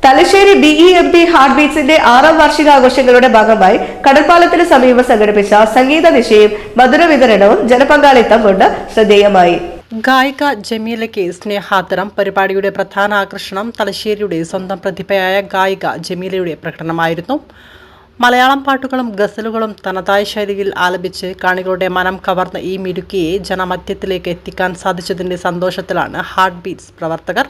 Thalassery BEMP heart ബീറ്റ്സിന്റെ 6ാം വാർഷികാഘോഷങ്ങളുടെ ഭാഗമായി കടൽപ്പാലത്തിന് സമീപം സംഘടിപ്പിച്ച സംഗീത നിശയും മധുര വിതരണവും ജനപങ്കാളിത്തം കൊണ്ട് ശ്രദ്ധേയമായി. ഗായിക ജമീലയ്ക്ക് സ്നേഹാദരം. പരിപാടിയുടെ പ്രധാന ആകർഷണം തലശ്ശേരിയുടെ സ്വന്തം പ്രതിഭയായ ഗായിക ജമീലയുടെ പ്രകടനമായിരുന്നു. മലയാളം പാട്ടുകളും ഗസലുകളും തനതായ ശൈലിയിൽ ആലപിച്ച് കാണികളുടെ മനം കവർന്ന ഈ മിടുക്കിയെ ജനമധ്യത്തിലേക്ക് എത്തിക്കാൻ സാധിച്ചതിന്റെ സന്തോഷത്തിലാണ് ഹാർട്ട് ബീറ്റ്സ് പ്രവർത്തകർ.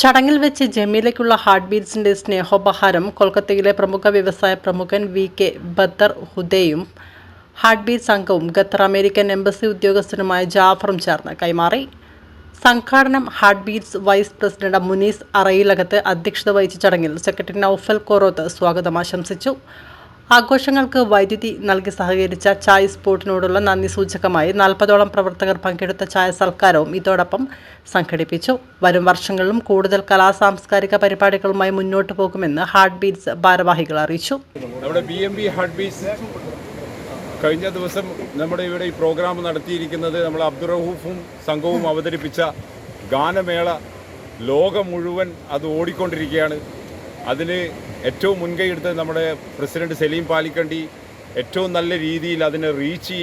ചടങ്ങിൽ വെച്ച് ജമീലയ്ക്കുള്ള ഹാർട്ട് ബീറ്റ്സിന്റെ സ്നേഹോപഹാരം കൊൽക്കത്തയിലെ പ്രമുഖ വ്യവസായ പ്രമുഖൻ VK ബദർ ഹുദയും ഹാർട്ട് ബീറ്റ്സ് അംഗവും ഖത്തർ അമേരിക്കൻ എംബസി ഉദ്യോഗസ്ഥനുമായ ജാഫറും ചേർന്ന് കൈമാറി. സംഘാടനം heart beats vice president Munees Arayilakath അധ്യക്ഷത വഹിച്ച ചടങ്ങിൽ സെക്രട്ടറി നൌഫൽ കോറോത്ത് സ്വാഗതം ആശംസിച്ചു. ആഘോഷങ്ങൾക്ക് വൈദ്യുതി നൽകി സഹകരിച്ച ചായ് സ്പോർട്ടിനോടുള്ള നന്ദി സൂചകമായി 40ഓളം പ്രവർത്തകർ പങ്കെടുത്ത ചായ സൽക്കാരവും ഇതോടൊപ്പം സംഘടിപ്പിച്ചു. വരും വർഷങ്ങളിലും കൂടുതൽ സാംസ്കാരിക പരിപാടികളുമായി മുന്നോട്ട് പോകുമെന്ന് ഹാർട്ട് ബീറ്റ്സ് ഭാരവാഹികൾ അറിയിച്ചു. നമ്മുടെ BMP ഹാർട്ട് ബീറ്റ്സ് കഴിഞ്ഞ ദിവസം നമ്മുടെ ഇവിടെ ഈ പ്രോഗ്രാം നടത്തിയിരിക്കുന്നത് നമ്മൾ അബ്ദുറഹൂഫും സംഘവും അവതരിപ്പിച്ച ഗാനമേള ലോകം മുഴുവൻ അത് ഓടിക്കൊണ്ടിരിക്കുകയാണ്. അതിന് ഏറ്റവും മുൻകൈ എടുത്ത് നമ്മുടെ പ്രസിഡന്റ് സലീം പാലിക്കണ്ടി ഏറ്റവും നല്ല രീതിയിൽ അതിനെ റീച്ച്